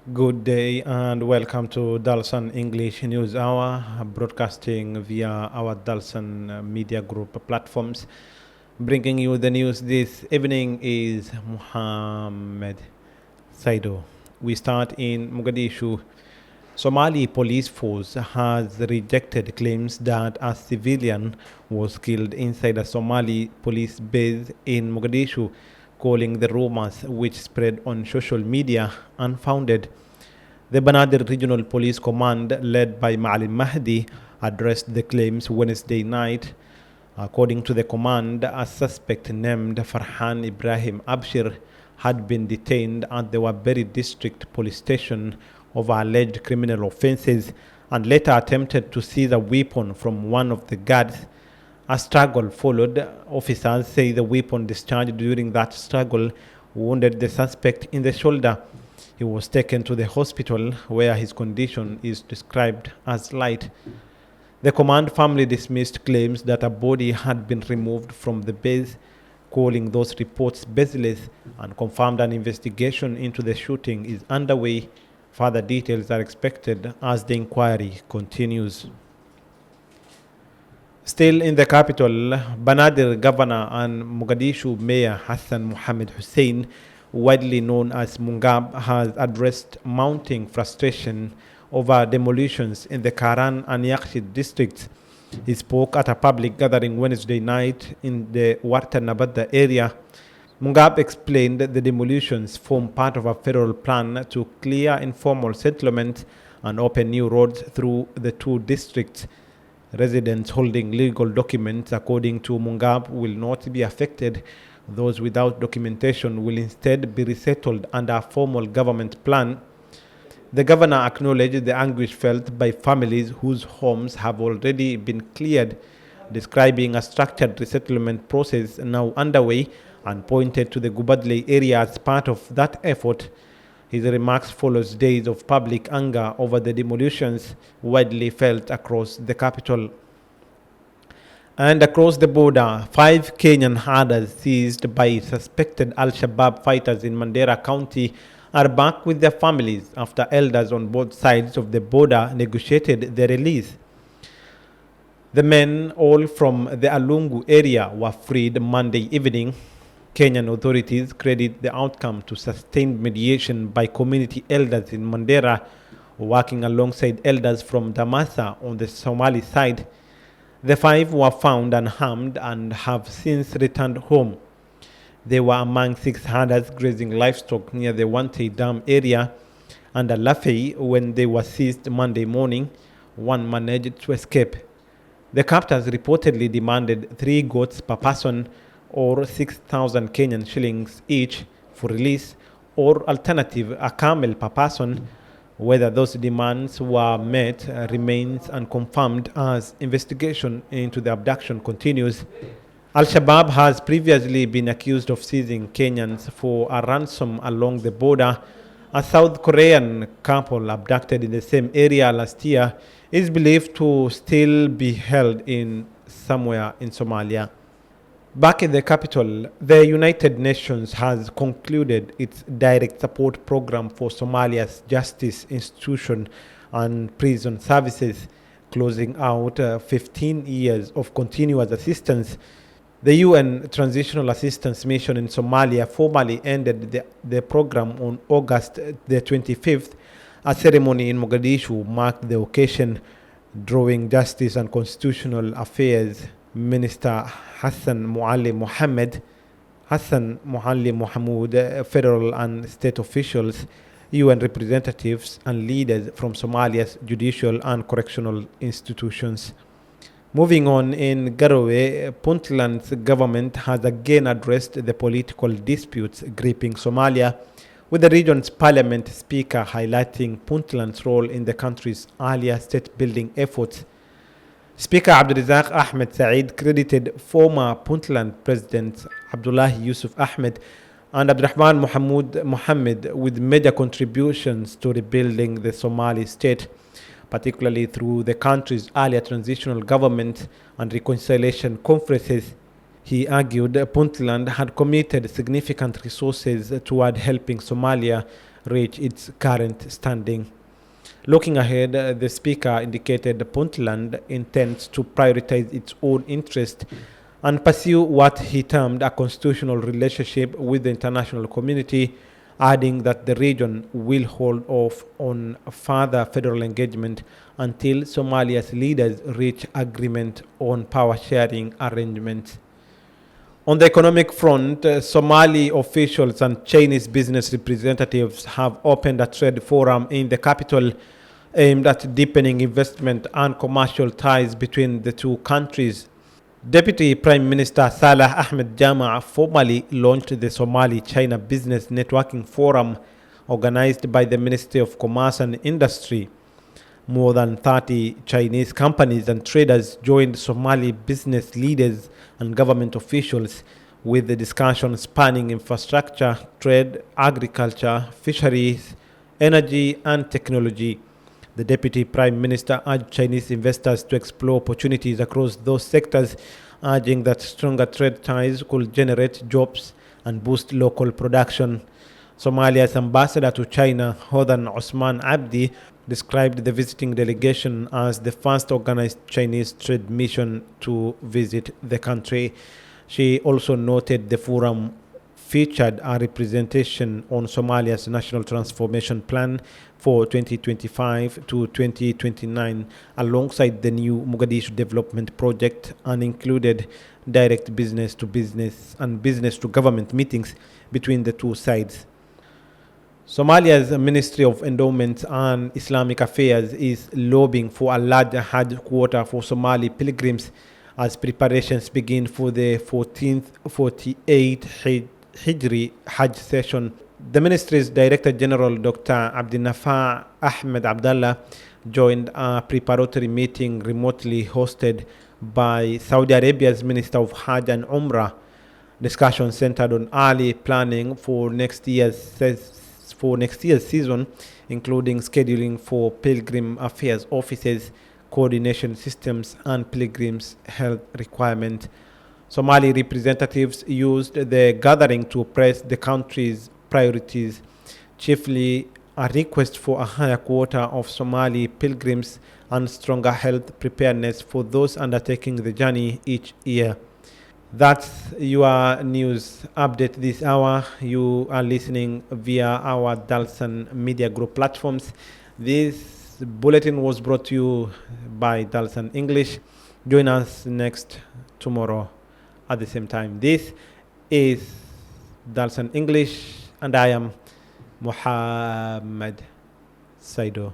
Good day and welcome to Dalsan English News Hour, broadcasting via our Dalsan Media Group platforms. Bringing you the news this evening is Muhammad Saido. We start in Mogadishu. Somali police force has rejected claims that a civilian was killed inside a Somali police base in Mogadishu, calling the rumors which spread on social media unfounded. The Banadir Regional Police Command, led by Ma'alim Mahdi, addressed the claims Wednesday night. According to the command, a suspect named Farhan Ibrahim Abshir had been detained at the Waabari District Police Station over alleged criminal offenses and later attempted to seize a weapon from one of the guards. A struggle followed. Officers say the weapon discharged during that struggle wounded the suspect in the shoulder. He was taken to the hospital where his condition is described as light. The command family dismissed claims that a body had been removed from the base, calling those reports baseless, and confirmed an investigation into the shooting is underway. Further details are expected as the inquiry continues. Still in the capital, Banadir Governor and Mogadishu Mayor Hassan Mohammed Hussein, widely known as Mungab, has addressed mounting frustration over demolitions in the Karan and Yakshid districts. He spoke at a public gathering Wednesday night in the Warta Nabadda area. Mungab explained that the demolitions form part of a federal plan to clear informal settlement and open new roads through the two districts. Residents holding legal documents, according to Mungab, will not be affected. Those without documentation will instead be resettled under a formal government plan. The governor acknowledged the anguish felt by families whose homes have already been cleared, describing a structured resettlement process now underway, and pointed to the Gubadli area as part of that effort. His remarks follows days of public anger over the demolitions widely felt across the capital. And across the border, 5 Kenyan herders seized by suspected al-Shabaab fighters in Mandera County are back with their families after elders on both sides of the border negotiated their release. The men, all from the Alungu area, were freed Monday evening. Kenyan authorities credit the outcome to sustained mediation by community elders in Mandera, working alongside elders from Damasa on the Somali side. The 5 were found unharmed and have since returned home. They were among 6 herders grazing livestock near the Wante Dam area under Lafey when they were seized Monday morning. One managed to escape. The captors reportedly demanded 3 goats per person or 6,000 Kenyan shillings each for release, or alternative, a camel per person. Whether those demands were met remains unconfirmed as investigation into the abduction continues. Al-Shabaab has previously been accused of seizing Kenyans for a ransom along the border. A South Korean couple abducted in the same area last year is believed to still be held in somewhere in Somalia. Back in the capital, the United Nations has concluded its direct support program for Somalia's justice institution and prison services, closing out 15 years of continuous assistance. The UN Transitional Assistance Mission in Somalia formally ended the program on August the 25th. A ceremony in Mogadishu marked the occasion, drawing Justice and Constitutional Affairs Minister Hassan Muallim Mohamud, federal and state officials, UN representatives, and leaders from Somalia's judicial and correctional institutions. Moving on, in Garowe, Puntland's government has again addressed the political disputes gripping Somalia, with the region's parliament speaker highlighting Puntland's role in the country's earlier state-building efforts. Speaker Abdulrazak Ahmed Saeed credited former Puntland President Abdullah Yusuf Ahmed and Abdurrahman Mohammed with major contributions to rebuilding the Somali state, particularly through the country's earlier transitional government and reconciliation conferences. He argued Puntland had committed significant resources toward helping Somalia reach its current standing. Looking ahead, the speaker indicated Puntland intends to prioritize its own interest and pursue what he termed a constitutional relationship with the international community, adding that the region will hold off on further federal engagement until Somalia's leaders reach agreement on power sharing arrangements. On the economic front, Somali officials and Chinese business representatives have opened a trade forum in the capital aimed at deepening investment and commercial ties between the two countries. Deputy Prime Minister Salah Ahmed Jama formally launched the Somali-China Business Networking Forum organized by the Ministry of Commerce and Industry. More than 30 Chinese companies and traders joined Somali business leaders and government officials, with the discussion spanning infrastructure, trade, agriculture, fisheries, energy, and technology. The Deputy Prime Minister urged Chinese investors to explore opportunities across those sectors, urging that stronger trade ties could generate jobs and boost local production. Somalia's ambassador to China, Hodan Osman Abdi, described the visiting delegation as the first organized Chinese trade mission to visit the country. She also noted the forum featured a representation on Somalia's National Transformation Plan for 2025 to 2029 alongside the new Mogadishu Development Project, and included direct business to business and business to government meetings between the two sides. Somalia's Ministry of Endowment and Islamic Affairs is lobbying for a larger Hajj quota for Somali pilgrims as preparations begin for the 1448 Hijri Hajj session. The ministry's Director General Dr. Abdinafa Ahmed Abdallah joined a preparatory meeting remotely hosted by Saudi Arabia's Minister of Hajj and Umrah. Discussion centered on early planning for next year's season, including scheduling for pilgrim affairs offices, coordination systems, and pilgrims' health requirements. Somali representatives used the gathering to press the country's priorities, chiefly a request for a higher quota of Somali pilgrims and stronger health preparedness for those undertaking the journey each year. That's your news update this hour. You are listening via our Dalsan Media Group platforms. This bulletin was brought to you by Dalsan English. Join us next tomorrow at the same time. This is Dalsan English, and I am Muhammad Saido.